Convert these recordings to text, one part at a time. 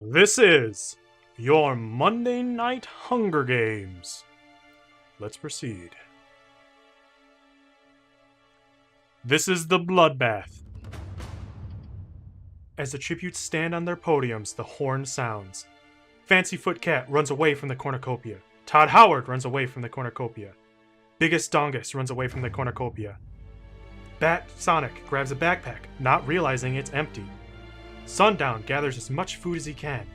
This is your Monday Night Hunger Games. Let's proceed. This is the bloodbath. As the tributes stand on their podiums, the horn sounds. Fancy Foot Cat runs away from the cornucopia. Todd Howard runs away from the cornucopia. Biggest Dongus runs away from the cornucopia. Bat Sonic grabs a backpack, not realizing it's empty. Sundown gathers as much food as he can.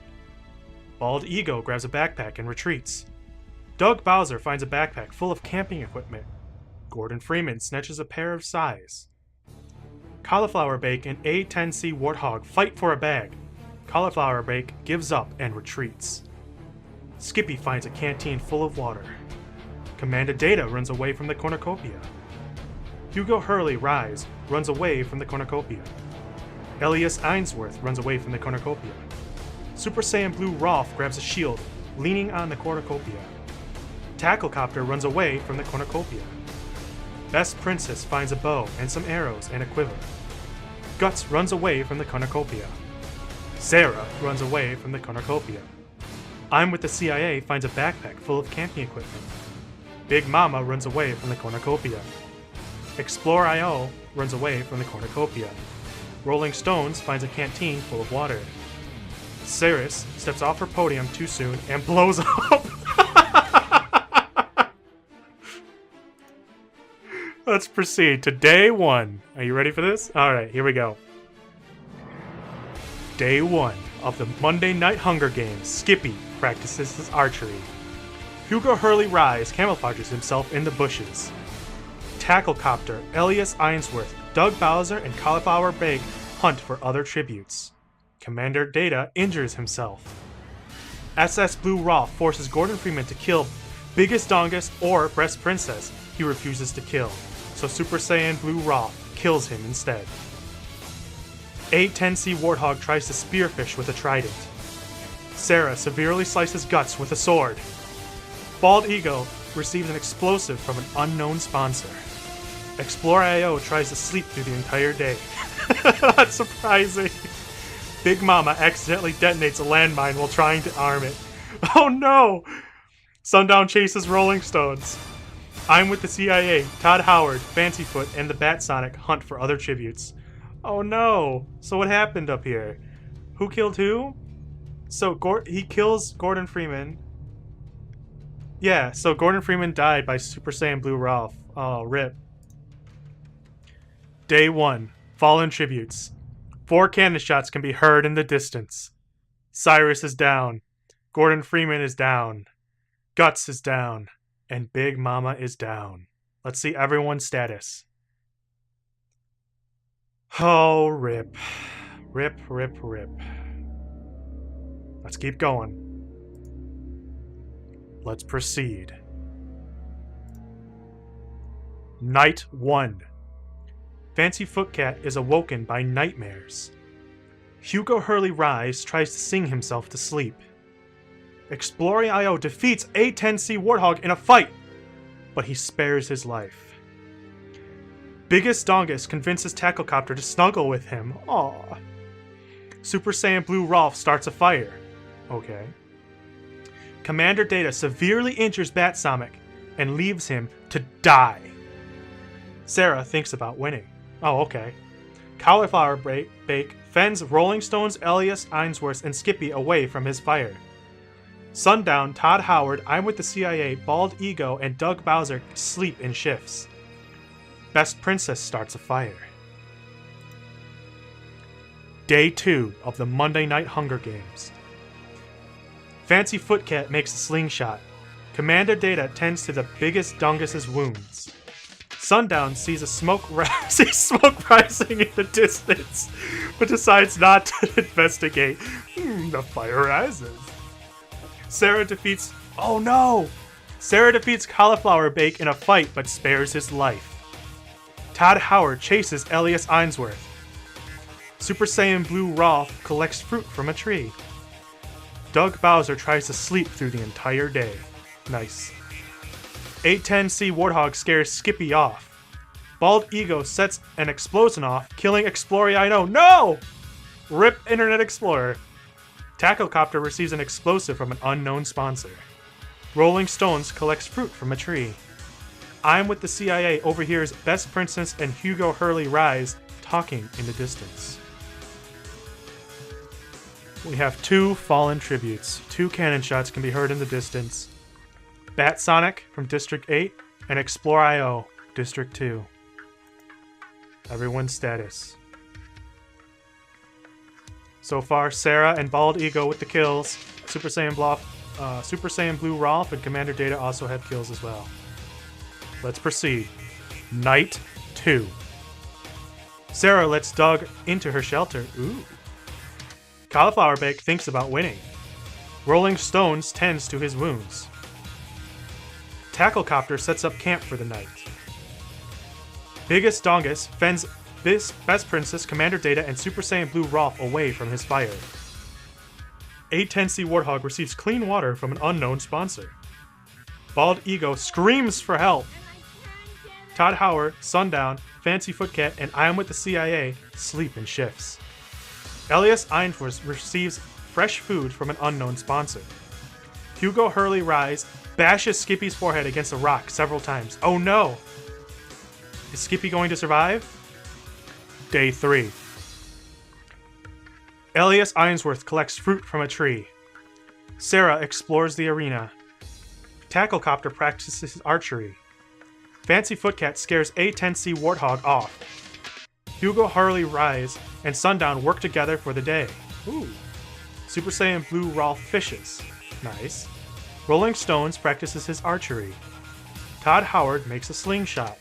Bald Ego grabs a backpack and retreats. Doug Bowser finds a backpack full of camping equipment. Gordon Freeman snatches a pair of sais. Cauliflower Bake and A10C Warthog fight for a bag. Cauliflower Bake gives up and retreats. Skippy finds a canteen full of water. Commander Data runs away from the cornucopia. Hugo Hurley Rise runs away from the cornucopia. Elias Ainsworth runs away from the cornucopia. Super Saiyan Blue Rolf grabs a shield, leaning on the cornucopia. Tacklecopter runs away from the cornucopia. Best Princess finds a bow and some arrows and a quiver. Guts runs away from the cornucopia. Sarah runs away from the cornucopia. I'm with the CIA finds a backpack full of camping equipment. Big Mama runs away from the cornucopia. Explore.io runs away from the cornucopia. Rolling Stones finds a canteen full of water. Ceres steps off her podium too soon and blows up. Let's proceed to day one. Are you ready for this? Alright, here we go. Day one of the Monday Night Hunger Games. Skippy practices his archery. Hugo Hurley Rise camouflages himself in the bushes. Tacklecopter, Elias Ainsworth, Doug Bowser, and Cauliflower Bake hunt for other tributes. Commander Data injures himself. SS Blue Rolf forces Gordon Freeman to kill Biggest Dongus or Breast Princess he refuses to kill, so Super Saiyan Blue Rolf kills him instead. A10C Warthog tries to spearfish with a trident. Sarah severely slices Guts with a sword. Bald Ego receives an explosive from an unknown sponsor. Explore.io tries to sleep through the entire day. That's surprising. Big Mama accidentally detonates a landmine while trying to arm it. Oh no! Sundown chases Rolling Stones. I'm with the CIA, Todd Howard, Fancyfoot, and the Bat Sonic hunt for other tributes. Oh no! So what happened up here? Who killed who? So he kills Gordon Freeman. Yeah, so Gordon Freeman died by Super Saiyan Blue Ralph. Oh, rip. Day 1. Fallen Tributes. 4 cannon shots can be heard in the distance. Cyrus is down. Gordon Freeman is down. Guts is down. And Big Mama is down. Let's see everyone's status. Oh, rip. Rip, rip, rip. Let's keep going. Let's proceed. Night 1. Fancy Foot Cat is awoken by nightmares. Hugo Hurley Rise tries to sing himself to sleep. Exploring.io defeats A10C Warthog in a fight, but he spares his life. Biggest Dongus convinces Tacklecopter to snuggle with him. Aww. Super Saiyan Blue Rolf starts a fire. Okay. Commander Data severely injures Bat Sonic and leaves him to die. Sarah thinks about winning. Oh, okay. Cauliflower Bake fends Rolling Stones, Elias Ainsworth, and Skippy away from his fire. Sundown, Todd Howard, I'm with the CIA, Bald Ego, and Doug Bowser sleep in shifts. Best Princess starts a fire. Day 2 of the Monday Night Hunger Games. Fancy Foot Cat makes a slingshot. Commander Data tends to the Biggest Dongus's wounds. Sundown sees smoke rising in the distance, but decides not to investigate. The fire rises. Sarah defeats... Oh no! Sarah defeats Cauliflower Bake in a fight, but spares his life. Todd Howard chases Elias Ainsworth. Super Saiyan Blue Rolf collects fruit from a tree. Doug Bowser tries to sleep through the entire day. Nice. A10C Warthog scares Skippy off. Bald Ego sets an explosion off, killing Explorer.io. No! Rip Internet Explorer. Tacklecopter receives an explosive from an unknown sponsor. Rolling Stones collects fruit from a tree. I'm with the CIA overhears Best Princess and Hugo Hurley Rise talking in the distance. We have 2 fallen tributes. 2 cannon shots can be heard in the distance. Bat Sonic from District 8 and Explore IO, District 2. Everyone's status. So far, Sarah and Bald Ego with the kills. Super Saiyan Blue Rolf and Commander Data also have kills as well. Let's proceed. Night 2. Sarah lets Doug into her shelter. Ooh. Cauliflower Bake thinks about winning. Rolling Stones tends to his wounds. Tacklecopter sets up camp for the night. Biggest Dongus fends Best Princess, Commander Data, and Super Saiyan Blue Rolf away from his fire. A10C Warthog receives clean water from an unknown sponsor. Bald Ego screams for help. Todd Howard, Sundown, Fancy Footcat, and I Am With the CIA sleep in shifts. Elias Ainsworth receives fresh food from an unknown sponsor. Hugo Hurley Rise bashes Skippy's forehead against a rock several times. Oh no! Is Skippy going to survive? Day 3. Elias Ainsworth collects fruit from a tree. Sarah explores the arena. Tacklecopter practices archery. Fancy Footcat scares A10C Warthog off. Hugo Hurley Rise and Sundown work together for the day. Ooh. Super Saiyan Blue Rolf fishes. Nice. Rolling Stones practices his archery. Todd Howard makes a slingshot.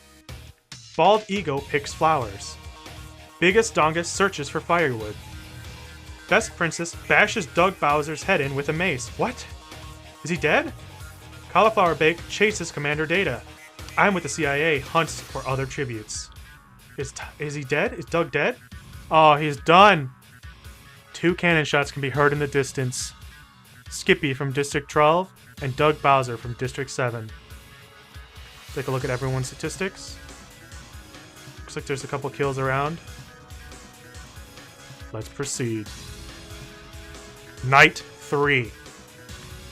Bald Ego picks flowers. Biggest Dongus searches for firewood. Best Princess bashes Doug Bowser's head in with a mace. What? Is he dead? Cauliflower Bake chases Commander Data. I'm With the CIA hunts for other tributes. Is he dead? Is Doug dead? Oh, he's done. 2 cannon shots can be heard in the distance. Skippy from District 12 and Doug Bowser from District 7. Take a look at everyone's statistics. Looks like there's a couple kills around. Let's proceed. Night 3.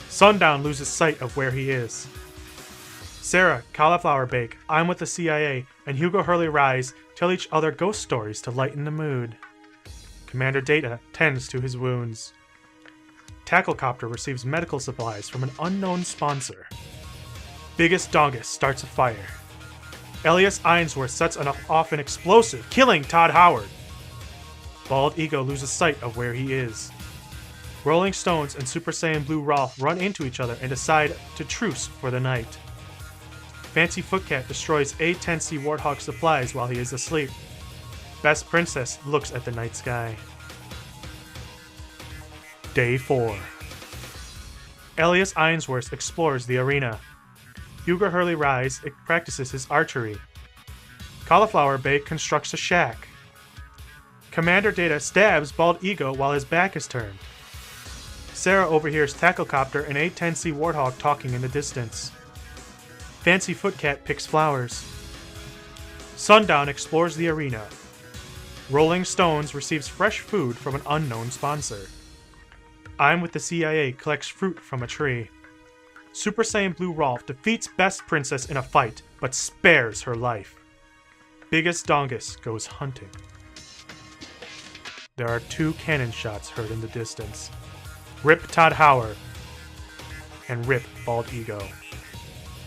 Sundown loses sight of where he is. Sarah, Cauliflower Bake, I'm With the CIA, and Hugo Hurley Rise tell each other ghost stories to lighten the mood. Commander Data tends to his wounds. Tacklecopter receives medical supplies from an unknown sponsor. Biggest Dongus starts a fire. Elias Ainsworth sets off an explosive, killing Todd Howard. Bald Ego loses sight of where he is. Rolling Stones and Super Saiyan Blue Rolf run into each other and decide to truce for the night. Fancy Footcat destroys A10C Warthog supplies while he is asleep. Best Princess looks at the night sky. Day 4. Elias Ainsworth explores the arena. Hugo Hurley Rise practices his archery. Cauliflower Bake constructs a shack. Commander Data stabs Bald Ego while his back is turned. Sarah overhears Tacklecopter and A10C Warthog talking in the distance. Fancy Footcat picks flowers. Sundown explores the arena. Rolling Stones receives fresh food from an unknown sponsor. I'm With the CIA collects fruit from a tree. Super Saiyan Blue Rolf defeats Best Princess in a fight, but spares her life. Biggest Dongus goes hunting. There are 2 cannon shots heard in the distance. Rip Todd Howard and Rip Bald Ego.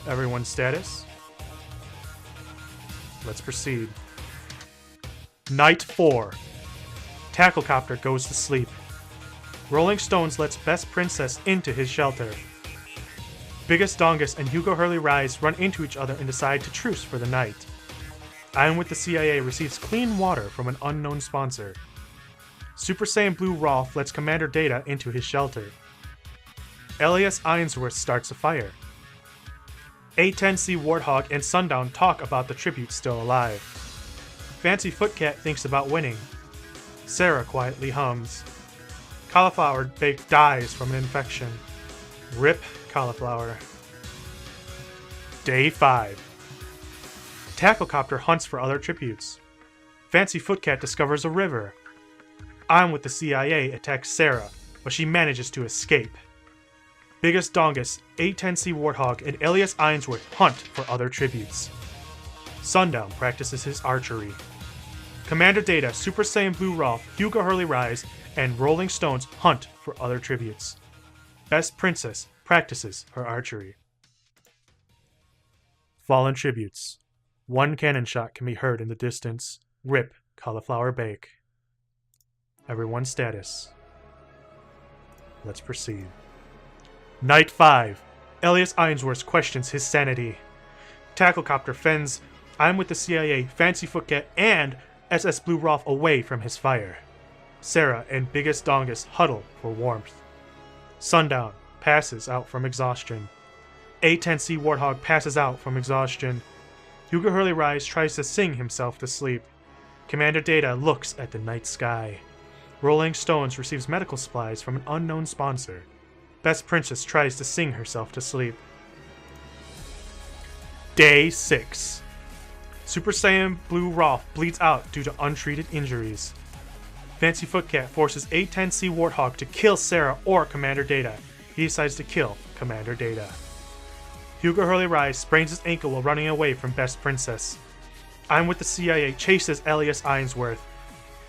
Everyone's status? Let's proceed. Night 4. Tacklecopter goes to sleep. Rolling Stones lets Best Princess into his shelter. Biggest Dongus and Hugo Hurley Rise run into each other and decide to truce for the night. I'm With the CIA receives clean water from an unknown sponsor. Super Saiyan Blue Rolf lets Commander Data into his shelter. Elias Ainsworth starts a fire. A10C Warthog and Sundown talk about the tribute still alive. Fancy Footcat thinks about winning. Sarah quietly hums. Cauliflower Bake dies from an infection. Rip Cauliflower. Day 5. Tacklecopter hunts for other tributes. Fancy Footcat discovers a river. I'm With the CIA attacks Sarah, but she manages to escape. Biggest Dongus, A10C Warthog, and Elias Ainsworth hunt for other tributes. Sundown practices his archery. Commander Data, Super Saiyan Blue Rolf, Hugo Hurley Rise, and Rolling Stones hunt for other tributes. Best Princess practices her archery. Fallen tributes. One cannon shot can be heard in the distance. Rip, Cauliflower Bake. Everyone's status. Let's proceed. Night 5. Elias Ainsworth questions his sanity. Tacklecopter fends I'm with the CIA, Fancy Footcat, and SS Blue Rolf away from his fire. Sarah and Biggest Dongus huddle for warmth. Sundown passes out from exhaustion. A10C Warthog passes out from exhaustion. Hugo Hurley Rise tries to sing himself to sleep. Commander Data looks at the night sky. Rolling Stones receives medical supplies from an unknown sponsor. Best Princess tries to sing herself to sleep. Day 6. Super Saiyan Blue Rolf bleeds out due to untreated injuries. Fancy Footcat forces A10C Warthog to kill Sarah or Commander Data. He decides to kill Commander Data. Hugo Hurley Rise sprains his ankle while running away from Best Princess. I'm with the CIA chases Elias Ainsworth.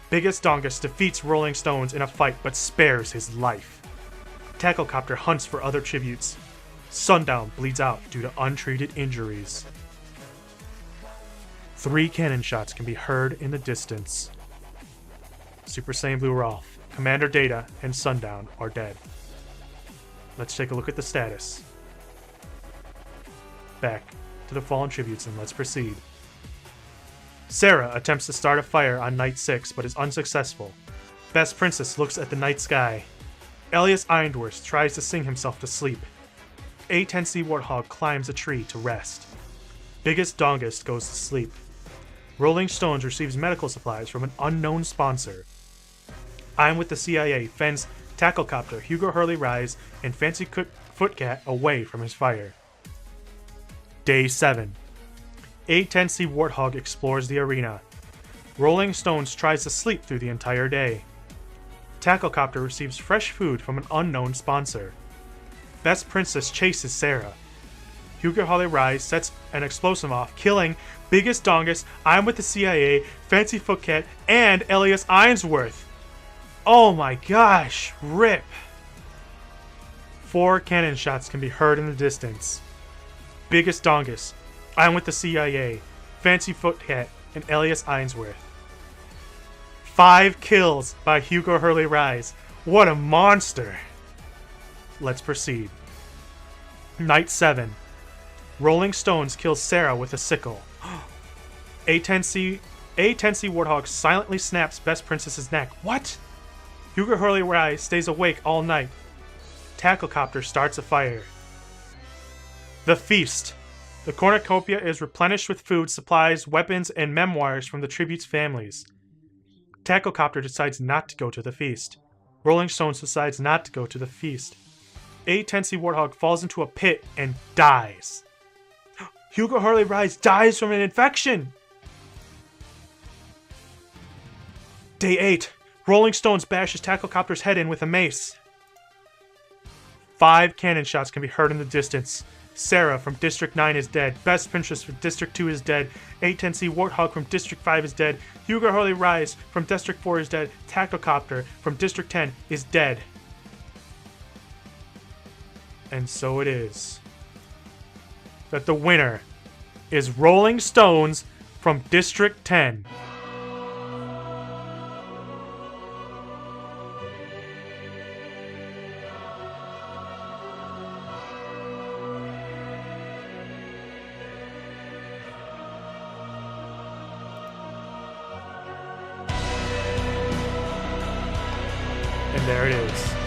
Biggest Dongus defeats Rolling Stones in a fight but spares his life. Tacklecopter hunts for other tributes. Sundown bleeds out due to untreated injuries. 3 cannon shots can be heard in the distance. Super Saiyan Blue Rolf, Commander Data, and Sundown are dead. Let's take a look at the status. Back to the fallen tributes and let's proceed. Sarah attempts to start a fire on Night 6 but is unsuccessful. Best Princess looks at the night sky. Elias Ainsworth tries to sing himself to sleep. A10C Warthog climbs a tree to rest. Biggest Dongus goes to sleep. Rolling Stones receives medical supplies from an unknown sponsor. I'm with the CIA fends Tacklecopter, Hugo Hurley Rise, and Fancy Footcat away from his fire. Day 7. A10C Warthog explores the arena. Rolling Stones tries to sleep through the entire day. Tacklecopter receives fresh food from an unknown sponsor. Best Princess chases Sarah. Hugo Hurley Rise sets an explosive off, killing Biggest Dongus, I'm with the CIA, Fancy Footcat, and Elias Ainsworth. Oh my gosh, rip. 4 cannon shots can be heard in the distance. Biggest Dongus, I'm with the CIA, Fancy Footcat, and Elias Ainsworth. 5 kills by Hugo Hurley Rise. What a monster. Let's proceed. Night 7. Rolling Stones kills Sarah with a sickle. A10C Warthog silently snaps Best Princess's neck. What? Hugo Hurley Rise stays awake all night. Tacklecopter starts a fire. The Feast. The cornucopia is replenished with food, supplies, weapons, and memoirs from the tribute's families. Tacklecopter decides not to go to the feast. Rolling Stones decides not to go to the feast. A10C Warthog falls into a pit and dies. Hugo Hurley Rise dies from an infection! Day 8. Rolling Stones bashes Tacklecopter's head in with a mace. 5 cannon shots can be heard in the distance. Sarah from District 9 is dead. Best Princess from District 2 is dead. A10C Warthog from District 5 is dead. Hugo Hurley Rise from District 4 is dead. Tacklecopter from District 10 is dead. And so it is that the winner is Rolling Stones from District 10. And there it is.